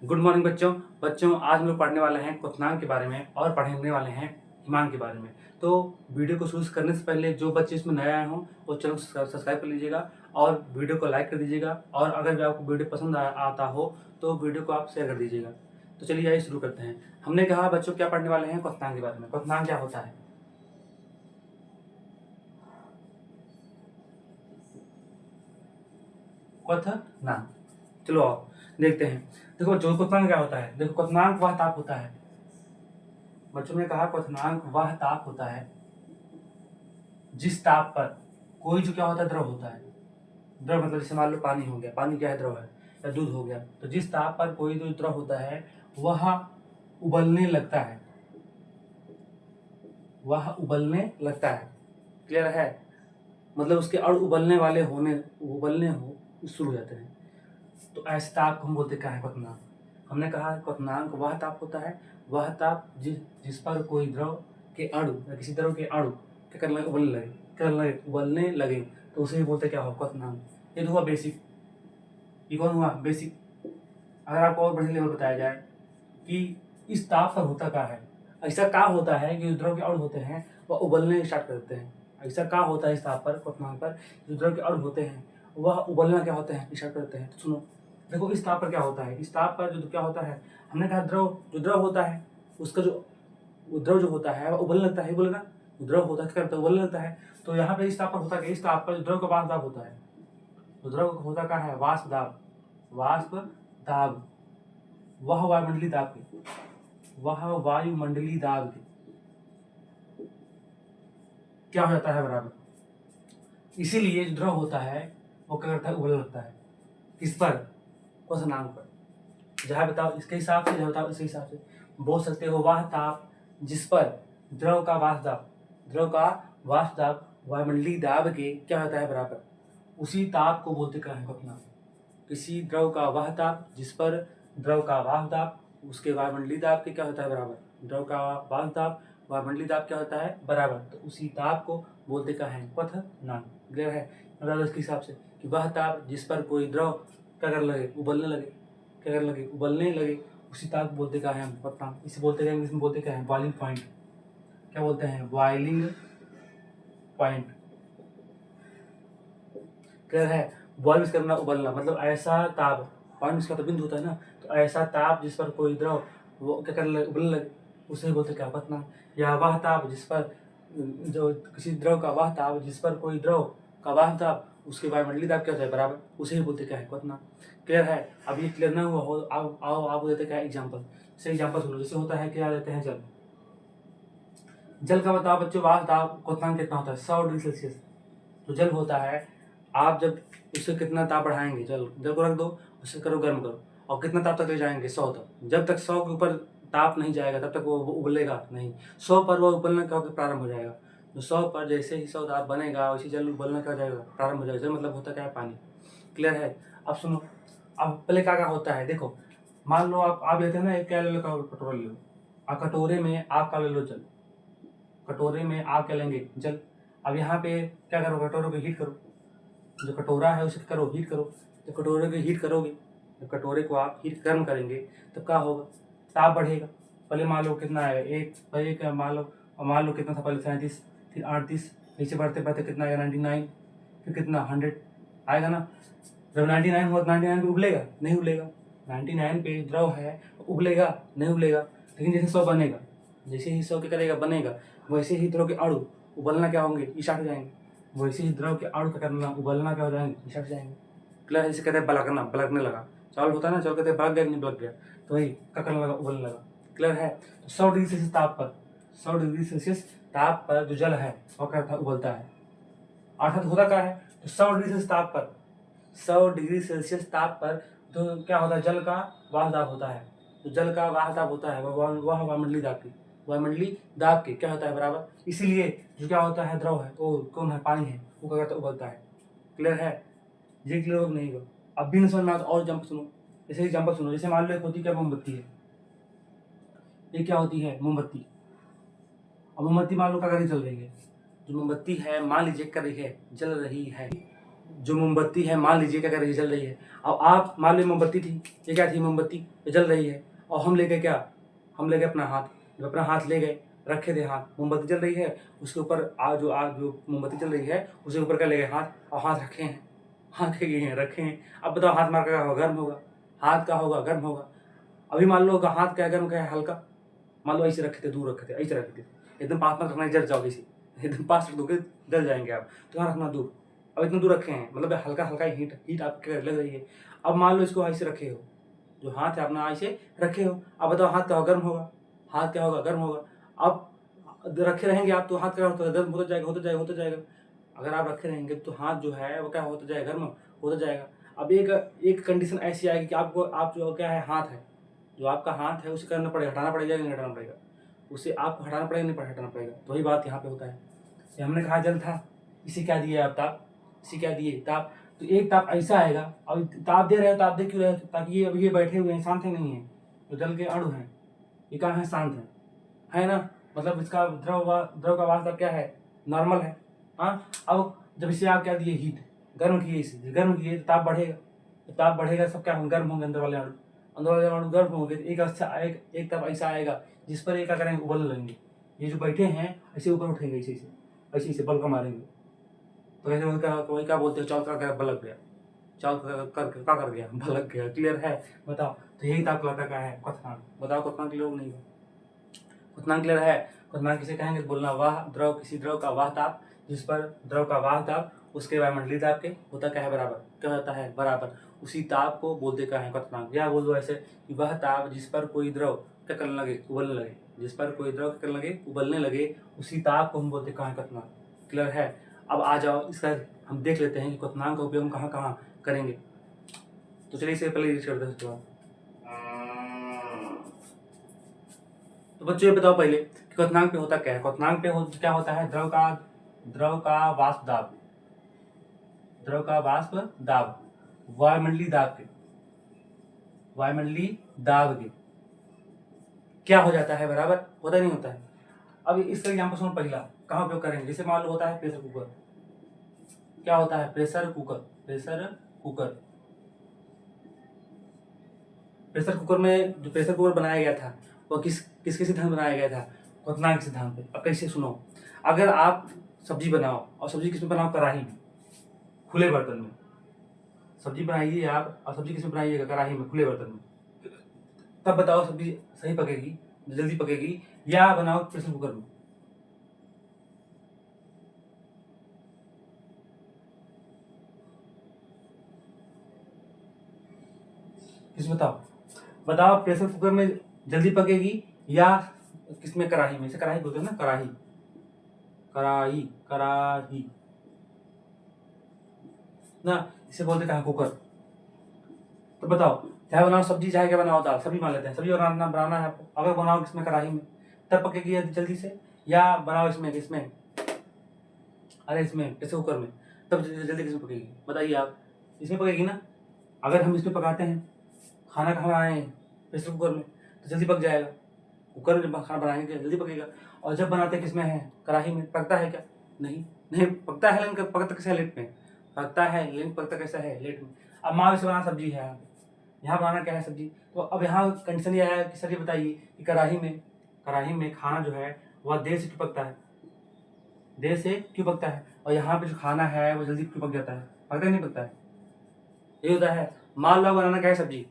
Good morning बच्चों। आज हम लोग पढ़ने वाले हैं क्वथनांक के बारे में और पढ़ने वाले हैं हिमांक के बारे में। तो वीडियो को शुरू करने से पहले जो बच्चे इसमें नए आए हों वो चैनल को सब्सक्राइब कर लीजिएगा और वीडियो को लाइक कर दीजिएगा, और अगर भी आपको वीडियो पसंद आता हो तो वीडियो को आप शेयर कर दीजिएगा। तो चलिए आइए शुरू करते हैं। हमने कहा बच्चों क्या पढ़ने वाले हैं क्वथनांक के बारे में। क्वथनांक क्या होता है? क्वथनांक, चलो आओ देखते हैं। देखो जो क्वथनांक क्या होता है, देखो क्वथनांक वह ताप होता है। बच्चों ने कहा क्वथनांक वह ताप होता है जिस ताप पर कोई जो क्या होता है द्रव होता है। द्रव मतलब जैसे मान लो पानी हो गया, पानी क्या है? द्रव है। या दूध हो गया। तो जिस ताप पर कोई जो द्रव होता है वह उबलने लगता है, वह उबलने लगता है। क्लियर है? मतलब उसके अणु उबलने हो शुरू हो जाते हैं। तो ऐसे ताप को हम बोलते क्या है? क्वथनांक। हमने कहा क्वथनांक वह ताप होता है, वह ताप जिस पर कोई द्रव के अणु या किसी द्रव के अणु क्या करने लगे? उबलने लगे तो उसे ही बोलते क्या हो? क्वथनांक। ये तो हुआ बेसिक। ये कौन हुआ? बेसिक। अगर आपको और बढ़िया लेवल बताया जाए कि इस ताप पर होता क्या है, ऐसा क्या होता है कि जो द्रव के अणु होते हैं वह उबलने स्टार्ट कर देते हैं। ऐसा क्या होता है इस ताप पर, क्वथनांक पर, जो द्रव के अणु होते हैं वह उबलना क्या होते हैं? स्टार्ट करते हैं। तो सुनो, देखो इस ताप पर क्या होता है। इस ताप पर जो क्या होता है, हमने कहा द्रव होता है, उसका जो द्रव जो होता है वह उबलने लगता है। बोलेगा द्रव होता है क्या करता है? उबलने लगता है। तो यहाँ पे इस ताप पर होता क्या? इस ताप पर जो द्रव का वाष्प दाब होता है, तो द्रव होता क्या है? वाष्प दाब। वाष्प दाब वह वायुमंडलीय दाब के, वह वायुमंडलीय दाब के क्या हो जाता है? बराबर। इसीलिए जो द्रव होता है वो क्या करता है? उबलने लगता है। किस पर? क्वथनांक पर। जहाँ बताओ इसके हिसाब से, जहाँ बताओ इसके हिसाब से बोल सकते हो वह ताप जिस पर द्रव का वाष्प दाब वायुमंडलीय दाब के क्या होता है? बराबर। उसी ताप को बोलते क्या है? क्वथनांक। किसी द्रव का वह ताप जिस पर द्रव का वाष्प दाब उसके वायुमंडलीय दाब के क्या होता है? बराबर। द्रव का वाष्प दाब वायुमंडलीय दाब क्या होता है? बराबर। तो उसी ताप को बोलते क्या है? क्वथनांक। क्लियर है? मतलब इसके हिसाब से कि वह ताप जिस पर कोई द्रव क्या कर लगे? उबलने लगे। क्या कर लगे? उबलने लगे। उसी ताप को बोलते क्या है? हम क्वथनांक। इसे बोलते क्या? इंग्लिश में बोलते क्या है? Boiling point. क्या बोलते हैं? Boiling point. क्लियर है? बॉयल करना, उबलना, मतलब ऐसा ताप, पॉइंट इसका तो बिंदु होता है ना, तो ऐसा ताप जिस पर कोई द्रव वो क्या करने लगे? उबलने लगे, उसे बोलते क्या? क्वथनांक। या वह ताप जिस पर जो किसी द्रव का वह ताप जिस पर कोई द्रव का वह ताप उसके वायुमंडलीय दाब क्या होता है? बराबर। उसे ही बोलते क्या है? क्वथनांक। क्लियर है? अब ये क्लियर ना हुआ हो, आओ आप देते क्या? एग्जाम्पल से एग्जाम्पल सुनो। जैसे होता है क्या देते हैं? जल। जल का बताओ बच्चों, वाष्प दाब क्वथनांक कितना होता है? 100 डिग्री सेल्सियस। तो जल होता है, आप जब उससे कितना ताप बढ़ाएंगे, जल को रख दो, उसे करो गर्म करो, और कितना ताप तक ले जाएंगे? 100 तक। जब तक 100 के ऊपर ताप नहीं जाएगा तब तक वो उबलेगा नहीं। 100 पर वो उबलना क्या होगा? प्रारंभ हो जाएगा। तो 100 पर जैसे ही 100 ताप बनेगा वैसे जल उबलना क्या हो जाएगा? प्रारंभ हो जाएगा। जल मतलब होता क्या है? पानी। क्लियर है? अब सुनो, अब पहले क्या क्या होता है देखो। मान लो आप लेते हैं ना, एक क्या ले लो? कटोरा ले लो। और कटोरे में आप क्या ले लो? जल। कटोरे में आप क्या लेंगे? जल। अब यहाँ पे क्या करो? कटोरे को हीट करो। जो कटोरा है उसे करो हीट करो। जब कटोरे को हीट करोगे, जब कटोरे को आप हीट गर्म करेंगे तब क्या होगा? ताप बढ़ेगा। पहले मान लो कितना है? एक मान लो कितना था पहले? 37, फिर 38, नीचे बढ़ते बढ़ते कितना आएगा? 99, फिर कितना? 100 आएगा ना। जब 99 हुआ तो 99 पे उबलेगा? नहीं उबलेगा। 99 पे द्रव है, उबलेगा? नहीं उबलेगा। लेकिन जैसे 100 बनेगा, जैसे ही 100 क्या करेगा? बनेगा, वैसे ही द्रव के अणु उबलना क्या होंगे? स्टार्ट हो जाएंगे। वैसे ही द्रव के अणु क्या करना? उबलना क्या हो जाएंगे? स्टार्ट हो जाएंगे। क्लियर? जैसे कहते हैं बलकना, बलकने लगा। चावल होता है ना, चावल कहते हैं बलक गया नहीं बलक गया, तो वही क्या करने लगा? उबलने लगा। क्लियर है? तो 100 डिग्री सेल्सियस ताप पर, 100 डिग्री सेल्सियस ताप पर जो जल है वो क्या करता है? उबलता है। अर्थात होता क्या है? तो 100 डिग्री सेल्सियस ताप पर जो क्या होता है? जल का वाष्प दाब होता है। तो जल का वाष्प दाब होता है वह वायुमंडलीय दाब के क्या होता है? बराबर। इसीलिए जो क्या होता है? द्रव है वो कौन है? पानी है, वो क्या करता है? उबलता है। क्लियर है? ये क्लियर हो नहीं हुआ? अब भी नहीं समझ में आता और एग्जाम्पल सुनो। जैसे एग्जाम्पल सुनो, जैसे मान लो एक होती क्या? मोमबत्ती है। ये क्या होती है? मोमबत्ती। अब मोमबत्ती मान लो क्या कर रही? जल रही है। जो मोमबत्ती है मान लीजिए कर रही है, जल रही है। जो मोमबत्ती है, मान लीजिए क्या कर रही है, जल रही है। अब आप मान लो मोमबत्ती थी, ये क्या थी, मोमबत्ती, ये जल रही है। और हम ले गए क्या, हम ले गए अपना हाथ। जब अपना हाथ ले गए, रखे थे हाथ, मोमबत्ती जल रही है, उसके ऊपर आग जो मोमबत्ती जल रही है उसके ऊपर क्या ले गए, हाथ, और हाथ रखे हैं, हाथ के गए हैं, रखे हैं। अब बताओ हाथ मार का होगा, गर्म होगा, हाथ का होगा, गर्म होगा। अभी मान लो हाथ क्या गर्म, क्या है, हल्का। मान लो ऐसे रखे थे, दूर रखे थे, ऐसे रखे थे, एकदम पास मत रखना, जल जाओगे इसी, एकदम पास रख दोगे जल जाएंगे आप, तो यहाँ रखना दूर। अब इतना दूर रखे हैं, मतलब हल्का हल्का हीट आपके लग रही है। अब मान लो इसको ऐसे रखे हो, जो हाथ है अपना ऐसे रखे हो। अब बताओ हाथ क्या होगा, गर्म होगा, हाथ क्या होगा, गर्म होगा। अब रखे रहेंगे आप तो हाथ क्या होता है, गर्म होता जाएगा, होता जाएगा, होता जाएगा। अगर आप रखे रहेंगे तो हाथ जो है वो क्या होता जाएगा, गर्म होता जाएगा। अब एक कंडीशन ऐसी आएगी कि आपको, आप जो क्या है, हाथ है, जो आपका हाथ है उसे करना पड़ेगा, हटाना पड़ेगा, नहीं हटाना पड़ेगा, उसे आपको हटाना पड़ेगा, नहीं हटाना पड़ेगा। तो वही बात यहाँ पे होता है। ये हमने कहा जल था, इसे क्या दिए आप, ताप, इसे क्या दिए, ताप। तो एक ताप ऐसा आएगा, अब ताप दे रहे हो, ताप दे क्यों रहे हो, ताकि ये अभी ये बैठे हुए हैं, शांत है, नहीं है, तो जल के अणु हैं, ये कहाँ है, शांत है ना। मतलब इसका द्रव का वास्तव क्या है, नॉर्मल है। हाँ, अब जब इसे आप क्या दिए, हीट, गर्म किए, इसे गर्म किए तो ताप बढ़ेगा, तो ताप बढ़ेगा, सब क्या होंगे, गर्म होंगे, अंदर वाले अणु, अंदर वाले अणु गर्म होंगे। एक ताप ऐसा आएगा जिस पर ये क्या करेंगे, उबल लेंगे। ये जो बैठे हैं ऐसे ऊपर उठेंगे, ऐसे ऐसे बल का मारेंगे। तो ऐसे वही क्या बोलते हैं, चाव कर बलक गया, चाव कर क्या कर गया, बलक गया। क्लियर है, बताओ। तो यही ताप कहलाता क्या है, क्वथनांक। बताओ क्वथनांक क्लियर नहीं है, क्वथनांक क्लियर है। क्वथनांक किसे कहेंगे, बोलना वाह द्रव, किसी द्रव का वाह ताप, जिस पर द्रव का वाह ताप उसके वायुमंडलीय ताप के होता क्या है, बराबर। क्या होता है, बराबर। उसी ताप को बोलते क्या है, क्वथनांक। या बोल दो ऐसे कि वह ताप जिस पर कोई द्रव क्या करने लगे, उबलने लगे, जिस पर कोई द्रव क्या करने लगे, उबलने लगे, उसी ताप को हम बोलते कहाँ है, क्वथनांक। क्लियर है। अब आ जाओ, इसका हम देख लेते हैं कि क्वथनांक का उपयोग हम कहाँ कहाँ करेंगे। तो चलिए इसे पहले रीड करते हैं उसके बाद। तो बच्चों ये बताओ पहले कि क्वथनांक पे होता क्या है। क्वथनांक पे क्या होता है, द्रव का वाष्प दाब, द्रव का वाष्प दाब वायुमंडलीय दाब के, वायुमंडलीय दाब के क्या हो जाता है, बराबर होता नहीं होता है। अब इसका एग्जाम्पल सुनो, पहला कहाँ उपयोग करेंगे, जैसे मान लो होता है प्रेशर कुकर। क्या होता है, pressure cooker, pressure cooker. Pressure cooker में जो प्रेशर कुकर बनाया गया था वो किसके सिद्धांत बनाया गया था, क्वथनांक के सिद्धांत पे। अब कैसे, सुनो, अगर आप सब्जी बनाओ, और सब्जी किसमें बनाओ, कढ़ाई में, खुले बर्तन में सब्जी बनाइए आप, और सब्जी किसमें बनाइएगा, कढ़ाई में, खुले बर्तन में। तब बताओ सब्जी सही पकेगी, जल्दी पकेगी, या बनाओ प्रेशर कुकर में। किस बताओ, बताओ प्रेशर कुकर में जल्दी पकेगी या किसमें, कढ़ाई में। इसे कढ़ाई बोलते हैं ना, कढ़ाई, कढ़ाई, कढ़ाई ना, इसे बोलते कहाँ, कुकर। तो बताओ, चाहे बनाओ सब्जी, चाहे क्या बनाओ दाल, सब्जी मान लेते हैं, सब्जी बनाना है आपको। अगर बनाओ किसमें, कढ़ाई में, तब पकेगी जल्दी से, या बनाओ इसमें, किसमें, अरे इसमें प्रेशर कुकर में, तब जल्दी किसमें पकेगी, बताइए आप। इसमें पकेगी ना। अगर हम इसमें पकाते हैं, खाना कहाँ बनाए हैं, प्रेशर कुकर में, तो जल्दी पक जाएगा। कुकर में जब खाना बनाएंगे जल्दी पकेगा। और जब बनाते हैं किसमें है, कढ़ाई में, पकता है क्या, नहीं, नहीं पकता है, लेकिन पकता कैसा है, लेट में पकता है, लेकिन पकता कैसा है, लेट में। अब माँ से बनाना सब्जी है, यहाँ बनाना क्या है, सब्जी। तो अब यहाँ कंडीशन ये आया कि सर ये बताइए कि कढ़ाई में खाना जो है वह देर से क्यों पकता है, देर से क्यों पकता है, और यहाँ पे जो खाना है वो जल्दी क्यों पक जाता है, पकता ही नहीं पकता है। ये होता है। मान लो बनाना क्या है, सब्जी,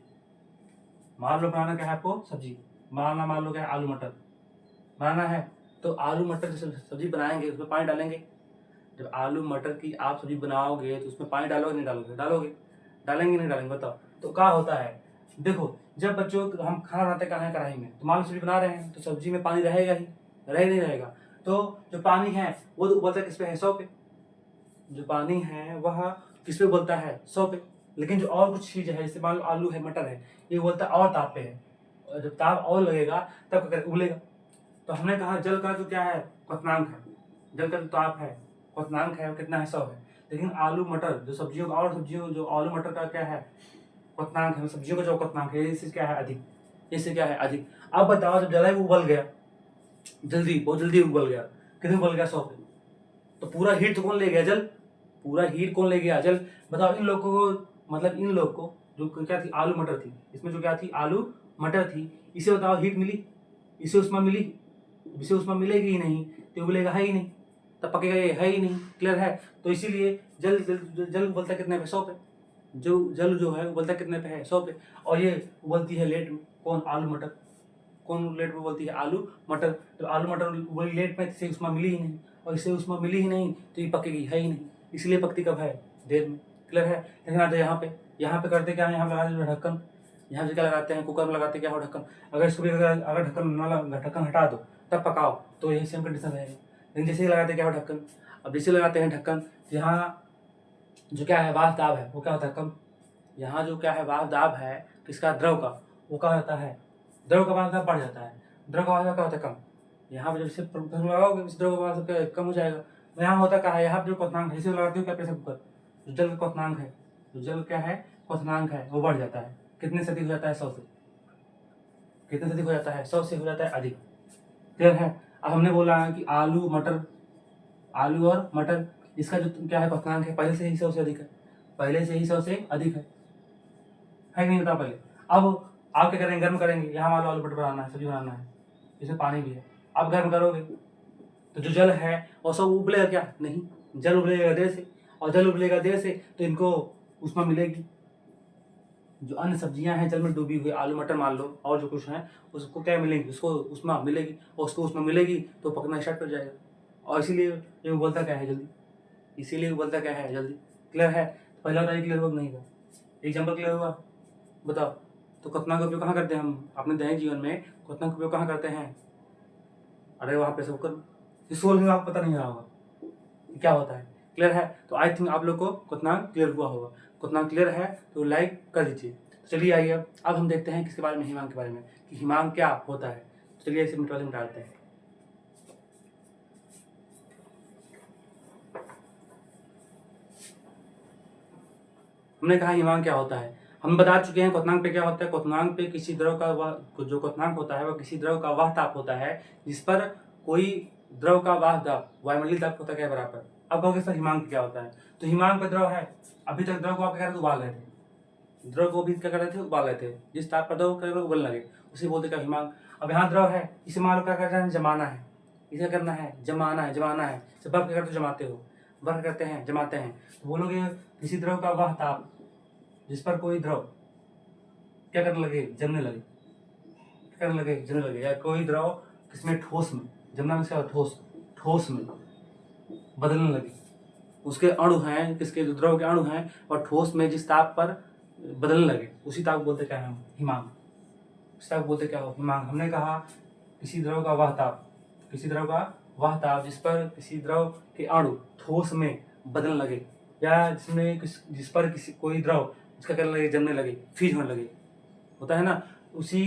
मान लो बनाना क्या है आपको, सब्जी, मान लो क्या है, आलू मटर बनाना है। तो आलू मटर जब सब्जी बनाएंगे उसमें पानी डालेंगे। जब आलू मटर की आप सब्जी बनाओगे तो उसमें पानी डालोगे, नहीं डालोगे, डालोगे, डालेंगे नहीं डालेंगे, बताओ। तो क्या होता है, देखो, जब बच्चों हम खाना बनाते कहाँ है, कढ़ाई में, तो मान लो सब्जी बना रहे हैं तो सब्जी में पानी रहेगा ही, रह नहीं रहेगा। तो जो पानी है वो तो उबलता किस पे है, 100 पे। जो पानी है वह किस पे उबलता है, 100 पे। लेकिन जो और कुछ चीज है, जैसे मान लो आलू है, मटर है, ये उबलता और ताप पे है, और जब ताप और लगेगा तब क्या उबलेगा। तो हमने कहा जल का जो क्या है, क्वथनांक है, जल का जो ताप है, क्वथनांक है, वो कितना है, 100 है। लेकिन आलू मटर जो सब्जियों का, और सब्जियों जो आलू मटर का क्या है, क्वथनांक है, सब्जियों का जो क्वथनांक है, इससे क्या है, अधिक, इससे क्या है, अधिक। अब बताओ, जब जला वो उबल गया, जल्दी, बहुत जल्दी उबल गया, कितने उबल गया, 100 पे। तो पूरा हीट तो कौन ले गया, जल, पूरा हीट कौन ले गया? जल। बताओ इन लोगों को, मतलब इन लोग को जो क्या थी, आलू मटर थी, इसमें जो क्या थी, आलू मटर थी, इसे बताओ हीट मिली, इसे उष्मा मिली? इसे उष्मा मिलेगी ही नहीं, तो बोलेगा है ही नहीं, तब पकेगा ये है ही नहीं। क्लियर है? तो इसीलिए जल जल जल उबलता कितने पे? 100 पे। जो जल जो है उबलता कितने पे है? 100 पे। और ये उबलती है लेट में। कौन? आलू मटर। कौन लेट में उबलती है? आलू मटर। तो आलू मटर उबली लेट में, इसे उष्मा मिली ही नहीं, और इसे उष्मा मिली ही नहीं तो ये पकेगी है ही नहीं, इसलिए पकती कब है? देर में। क्लियर है? लेकिन आता यहाँ पे करते क्या है, यहाँ पे लगा देते ढक्कन। यहाँ से क्या लगाते हैं, कुकर में लगाते क्या हो, ढक्कन। अगर इसको भी अगर ढक्कन ना ढक्कन हटा दो तब पकाओ तो यही सेम कंडीशन रहेगा। लेकिन जैसे ही लगाते क्या हो, ढक्कन। अब जैसे लगाते हैं ढक्कन, तो यहाँ जो क्या है, वाष्प दाब है, वो क्या होता है? कम। यहाँ जो क्या है, वाष्प दाब है किसका? द्रव का, वो क्या होता है? द्रव का वाष्प दाब बढ़ जाता है, द्रव का वाष्प दाब क्या होता है? कम। यहाँ पे जब से लगाओगे इस द्रव का वाष्प दाब कम हो जाएगा। तो यहाँ होता क्या है, यहाँ पे जो क्वथनांक है, इसे लगाते हो क्या प्रेशर कुकर, जो जल का क्वथनांक है, जो जल क्या है, क्वथनांक है, वो बढ़ जाता है। कितने से अधिक हो जाता है? 100 से। कितने से अधिक हो जाता है? 100 से हो जाता है अधिक। क्लियर है? अब हमने बोला है कि आलू मटर, आलू और मटर, इसका जो क्या है, क्वथनांक है, पहले से ही 100 से अधिक है, पहले से ही 100 से अधिक है कि नहीं? बता पहले। अब आप क्या करेंगे, गर्म करेंगे। यहाँ मान लो आलू मटर बनाना है, सब्जी बनाना है, इसमें पानी भी है, आप गर्म करोगे तो जो जल है वो सब उबलेगा क्या? नहीं, जल उबलेगा देर से, और जल उबलेगा देर से तो इनको उष्मा मिलेगी। जो अन्य सब्जियां हैं जल में डूबी हुई, आलू मटर मान लो, और जो कुछ है उसको क्या मिलेगी? उसको उष्मा मिलेगी, और उसको उष्मा मिलेगी तो पकना स्टार्ट कर जाएगा। और इसीलिए ये उबलता क्या है जल्दी, इसीलिए उबलता क्या है जल्दी। क्लियर है? तो पहला बताइए क्लियर हुआ कि नहीं हुआ? एग्जाम्पल क्लियर हुआ? बताओ। तो क्वथनांक का उपयोग कहाँ करते हैं हम अपने दैनिक जीवन में? क्वथनांक का उपयोग कहाँ करते हैं? अरे वहाँ पे सब कर सोल में आपको पता नहीं रहा होगा क्या होता है। क्लियर है? तो आई थिंक आप लोग को क्वथनांक क्लियर हुआ होगा। क्वथनांक क्लियर है तो लाइक कर दीजिए। तो चलिए आइए अब हम देखते हैं किसके बारे में, हिमांक के बारे में, कि हिमांक क्या होता है। तो चलिए इसे मिनट वाले में डालते हैं। हमने कहा हिमांक क्या होता है, हम बता चुके हैं क्वथनांक पे क्या होता है। क्वथनांक पे किसी द्रव का वह जो क्वथनांक होता है वह किसी द्रव का वह ताप होता है जिस पर कोई द्रव का वह दाब वायुमंडलीय दाब होता है क्या बराबर। अब कहोगे सर हिमांक क्या होता है, तो हिमांक पे द्रव है, अभी तक द्रव को आप क्या कर रहे थे, उबाल रहे थे, द्रव को भी क्या कर रहे थे, उबाल रहे थे, जिस ताप पर द्रव कर उबलने लगे उसे बोलते क्या, हिमांक। अब यहाँ द्रव है, इसे मान लो क्या करना है, जमाना है, इसे करना है जमाना है, जमाना है। जब बर्फ क्या करते हो, जमाते हो, बर्फ करते हैं जमाते हैं, तो बोलोगे किसी द्रव का वह ताप जिस पर कोई द्रव क्या करने लगे, जमने लगे, क्या करने लगे, जमने लगे, या कोई द्रव किसमें, ठोस में, जमना में क्या, ठोस, ठोस में बदलने लगे, उसके अणु हैं, किसके, जो द्रव के अणु हैं और ठोस में जिस ताप पर बदलने लगे उसी ताप को बोलते क्या है, हिमांक। उस ताप को बोलते क्या हो, हिमांक। हमने कहा किसी द्रव का वह ताप, किसी द्रव का वह ताप जिस पर किसी द्रव के अणु ठोस में बदलने लगे, या जिसमें जिस पर किसी कोई द्रव उसका करने लगे, जमने लगे, फ्रीज होने लगे, होता है ना, उसी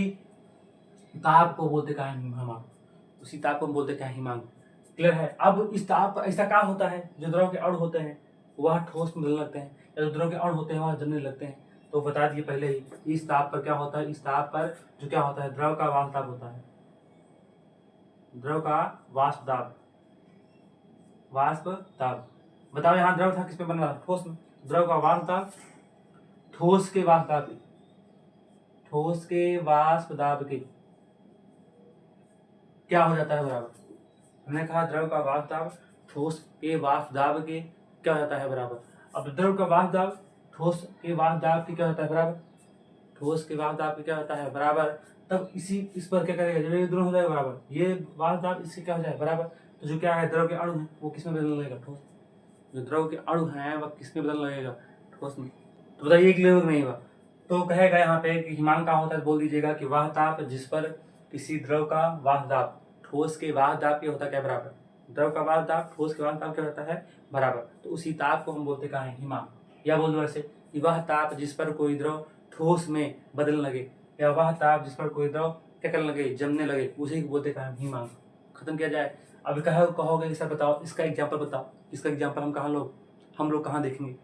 ताप को बोलते क्या है, हिमांक। उसी ताप को हम बोलते क्या है, हिमांक। क्लियर है? अब इस ताप ऐसा क्या होता है, जो द्रव के अणु होते हैं वह ठोस में बदलने लगते हैं, या जो द्रव के अणु होते हैं वह जमने लगते हैं। तो बता दिए पहले ही, इस ताप पर क्या होता है, इस ताप पर जो क्या होता है, द्रव का वाष्प दाब होता है, द्रव का वाष्प दाब, वाष्प दाब। बताओ यहाँ द्रव था किस पे बन रहा, ठोस में, द्रव का वाष्प दाब ठोस के वाष्प दाब, ठोस के वाष्प दाब के क्या हो जाता है, बराबर। हमने कहा द्रव का वाष्प दाब ठोस के वाष्प दाब के क्या हो जाता है, बराबर। अब द्रव का वाष्प दाब ठोस के वाष्प दाब के क्या होता है, बराबर, ठोस के वाष्प दाब के क्या होता है, बराबर। तब इस पर क्या करेगा, जब ये दोनों हो जाएगा बराबर, ये वाष्प दाब इसके क्या हो जाए, बराबर। तो जो क्या है, द्रव के अणु है वो किसमें बदलने लगेगा, ठोस। जो द्रव के अणु हैं वह किसमें बदलने लगेगा, ठोस में। तो बताइए क्लियर नहीं हुआ? तो कहेगा यहाँ पे कि हिमांक का होता है, बोल दीजिएगा कि वह ताप जिस पर किसी द्रव का वाष्प दाब ठोस के वाष्प दाब के होता क्या, बराबर। द्रव का वाष्प दाब ठोस के वाष्प दाब क्या होता है, बराबर। तो उसी ताप को हम बोलते क्या है, हिमांक। या बोल दो ऐसे कि वह ताप जिस पर कोई द्रव ठोस में बदलने लगे, या वह ताप जिस पर कोई द्रव क्या करने लगे, जमने लगे, उसी को बोलते क्या है, हिमांक। खत्म किया जाए। अब कहोगे सर बताओ इसका एग्जाम्पल बताओ, इसका एग्जाम्पल हम लोग कहाँ देखेंगे,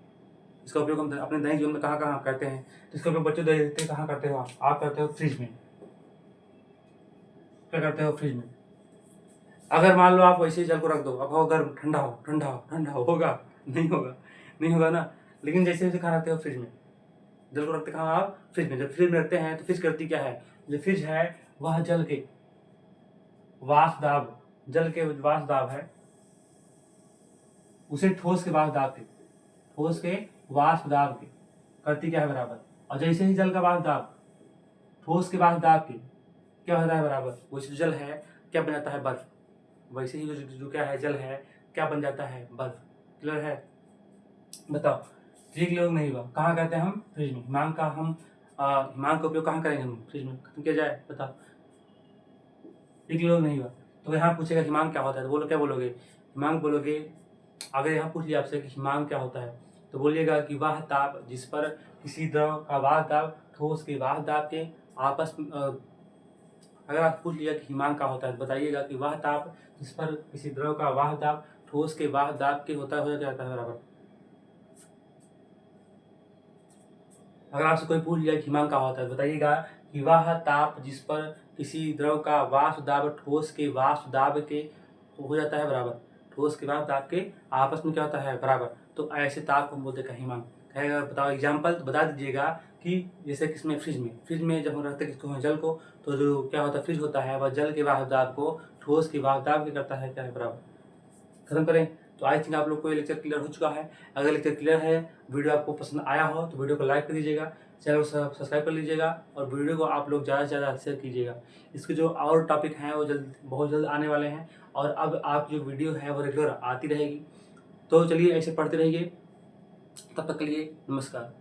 इसका उपयोग हम अपने दैनिक जीवन में कहाँ कहाँ करते हैं। तो इसका उपयोग बच्चों देखते कहाँ करते हो, आप करते हो फ्रिज में। क्या करते हो, फ्रिज में। अगर मान लो आप वैसे ही जल को रख दो, अब हो गर्म, ठंडा हो, ठंडा हो, ठंडा हो, होगा नहीं होगा। नहीं होगा ना। लेकिन जैसे जैसे कहाँ रखते हो, फ्रिज में। जल को रखते कहाँ आप, फ्रिज में। जब फ्रिज में रखते हैं तो फ्रिज करती क्या है, जो फ्रिज है वह जल के वाष्प दाब, जल के वाष्प दाब है उसे ठोस के वाष्प दाब के, ठोस के वाष्प दाब के करती क्या है बराबर। और जैसे ही जल का वाष्प दाब ठोस के वाष्प दाब के क्या होता है बराबर, वैसे जल है क्या बन जाता है, बर्फ। वैसे ही जो क्या है, जल है क्या बन जाता है, बर्फ। क्लियर है, बताओ। ये क्लियर नहीं हुआ, कहाँ कहते हैं हम, फ्रिज में। हिमांक का हम हिमांक का उपयोग कहाँ करेंगे हम, फ्रिज में। खत्म किया जाए, बताओ। ये क्लियर नहीं हुआ तो यहाँ पूछेगा हिमांक क्या होता है, तो बोलो क्या बोलोगे, हिमांक बोलोगे। अगर यहाँ पूछ लिया आपसे कि हिमांक क्या होता है, तो बोलिएगा कि वह ताप जिस पर किसी द्रव का वाष्प दाब ठोस के वाष्प दाब के आपस में अगर आप पूछ लिया कि हिमांक क्या होता है, तो बताइएगा कि वह ताप जिस पर किसी द्रव का वाष्प दाब ठोस के वाष्प दाब के होता है, क्या होता है बराबर। अगर आपसे कोई पूछ लिया कि हिमांक क्या होता है, तो बताइएगा कि वह ताप जिस पर किसी द्रव का वाष्प दाब ठोस के वाष्प दाब के हो जाता है बराबर, ठोस के वाष्प दाब के आपस में क्या होता है बराबर। तो ऐसे ताप को हम बोलते हैं हिमांक। कहेगा बताओ एग्जाम्पल, तो बता दीजिएगा कि जैसे किसमें, फ्रिज में जब हम रखते हैं किसको, जल को, तो जो क्या होता है फ्रिज होता है वह जल के वाष्प दाब को ठोस के वाष्प दाब के करता है क्या है बराबर। खत्म करें। तो आई थिंक आप लोग को ये लेक्चर क्लियर हो चुका है। अगर लेक्चर क्लियर है, वीडियो आपको पसंद आया हो तो वीडियो को लाइक कर दीजिएगा, चैनल को सब्सक्राइब कर लीजिएगा और वीडियो को आप लोग ज़्यादा से ज़्यादा शेयर कीजिएगा। इसके जो और टॉपिक हैं वो बहुत जल्द आने वाले हैं और अब आप जो वीडियो है वो रेगुलर आती रहेगी। तो चलिए ऐसे पढ़ते रहिए, तब तक के लिए नमस्कार।